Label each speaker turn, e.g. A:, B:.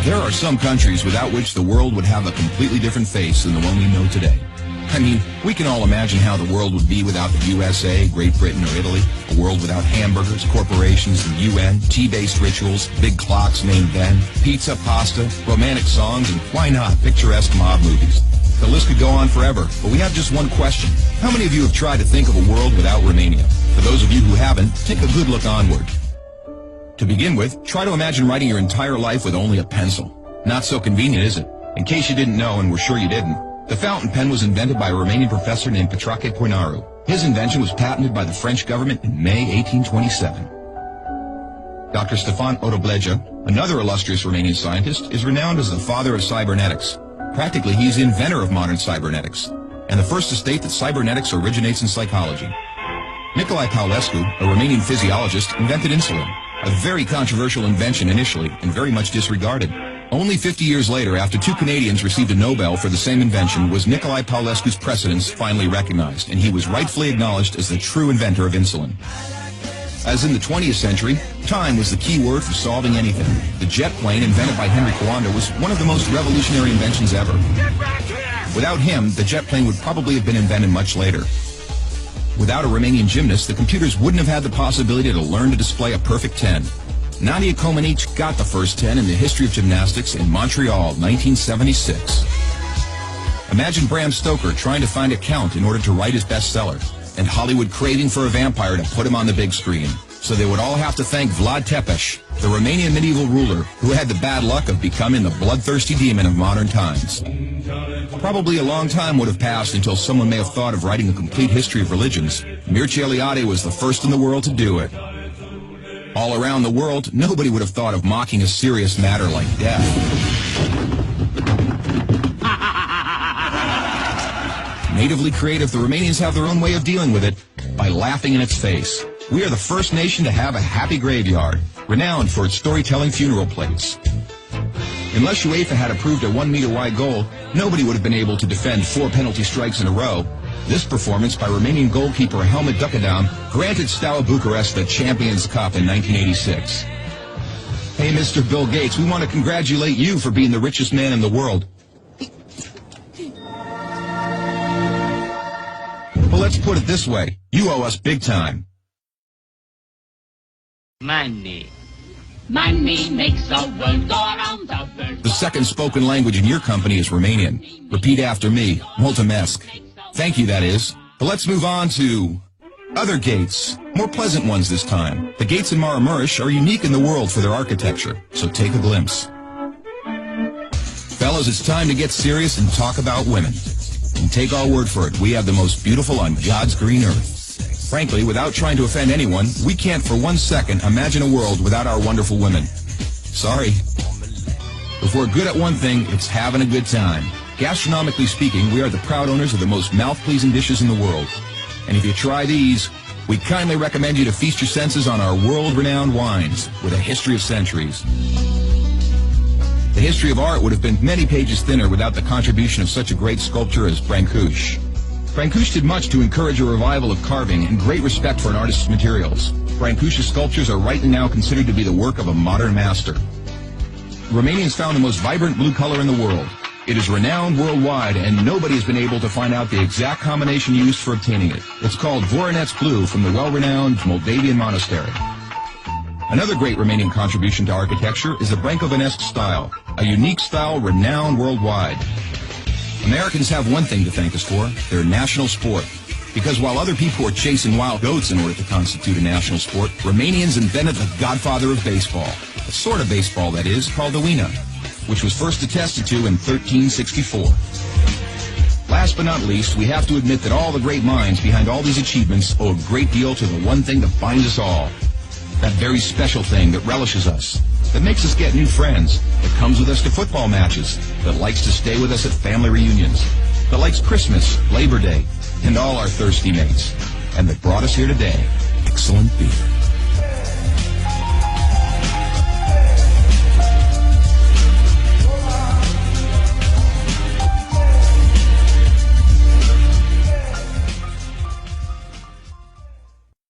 A: There are some countries without which the world would have a completely different face than the one we know today. I mean, we can all imagine how the world would be without the USA, Great Britain, or Italy. A world without hamburgers, corporations, the UN, tea-based rituals, big clocks named Ben, pizza, pasta, romantic songs, and why not, picturesque mob movies. The list could go on forever, but we have just one question. How many of you have tried to think of a world without Romania? For those of you who haven't, take a good look onward. To begin with, try to imagine writing your entire life with only a pencil. Not so convenient, is it? In case you didn't know, and we're sure you didn't, the fountain pen was invented by a Romanian professor named Petrache Poinaru. His invention was patented by the French government in May 1827. Dr. Stefan Odobleja, another illustrious Romanian scientist, is renowned as the father of cybernetics. Practically, he's the inventor of modern cybernetics, and the first to state that cybernetics originates in psychology. Nicolae Paulescu, a Romanian physiologist, invented insulin, a very controversial invention initially and very much disregarded. Only 50 years later, after two Canadians received a Nobel for the same invention, was Nicolae Paulescu's precedence finally recognized, and he was rightfully acknowledged as the true inventor of insulin. As in the 20th century, time was the key word for solving anything. The jet plane, invented by Henry Coanda, was one of the most revolutionary inventions ever. Without him, the jet plane would probably have been invented much later. Without a Romanian gymnast, the computers wouldn't have had the possibility to learn to display a perfect 10. Nadia Comaneci got the first 10 in the history of gymnastics in Montreal, 1976. Imagine Bram Stoker trying to find a count in order to write his bestseller, and Hollywood craving for a vampire to put him on the big screen. So they would all have to thank Vlad Tepes, the Romanian medieval ruler, who had the bad luck of becoming the bloodthirsty demon of modern times. Probably a long time would have passed until someone may have thought of writing a complete history of religions. Mircea Eliade was the first in the world to do it. All around the world, nobody would have thought of mocking a serious matter like death. Natively creative, the Romanians have their own way of dealing with it by laughing in its face. We are the first nation to have a happy graveyard, renowned for its storytelling funeral plates. Unless UEFA had approved a 1-meter-wide goal, nobody would have been able to defend 4 penalty strikes in a row. This performance by Romanian goalkeeper Helmut Ducadam granted Steaua Bucharest the Champions Cup in 1986. Hey, Mr. Bill Gates, we want to congratulate you for being the richest man in the world. Well, let's put it this way. You owe us big time.
B: Money. Money makes the world go around the world.
A: The second spoken language in your company is Romanian. Repeat after me. Mulțumesc. Thank you, that is. But let's move on to other gates. More pleasant ones this time. The gates in Maramureș are unique in the world for their architecture, so take a glimpse. Fellas, it's time to get serious and talk about women. And take our word for it, we have the most beautiful on God's green earth. Frankly, without trying to offend anyone, we can't for 1 second imagine a world without our wonderful women. Sorry. If we're good at one thing, it's having a good time. Gastronomically speaking, we are the proud owners of the most mouth-pleasing dishes in the world. And if you try these, we kindly recommend you to feast your senses on our world-renowned wines with a history of centuries. The history of art would have been many pages thinner without the contribution of such a great sculptor as Brancusi. Brancusi did much to encourage a revival of carving and great respect for an artist's materials. Brancusi's sculptures are rightly now considered to be the work of a modern master. Romanians found the most vibrant blue color in the world. It is renowned worldwide, and nobody has been able to find out the exact combination used for obtaining it. It's called Voronezh blue from the well-renowned Moldavian monastery. Another great Romanian contribution to architecture is the Brâncovenesque style, a unique style renowned worldwide. Americans have one thing to thank us for, their national sport. Because while other people were chasing wild goats in order to constitute a national sport, Romanians invented the godfather of baseball. A sort of baseball, that is, called the Uina, which was first attested to in 1364. Last but not least, we have to admit that all the great minds behind all these achievements owe a great deal to the one thing that binds us all. That very special thing that relishes us, that makes us get new friends, that comes with us to football matches, that likes to stay with us at family reunions, that likes Christmas, Labor Day, and all our thirsty mates, and that brought us here today. Excellent beer.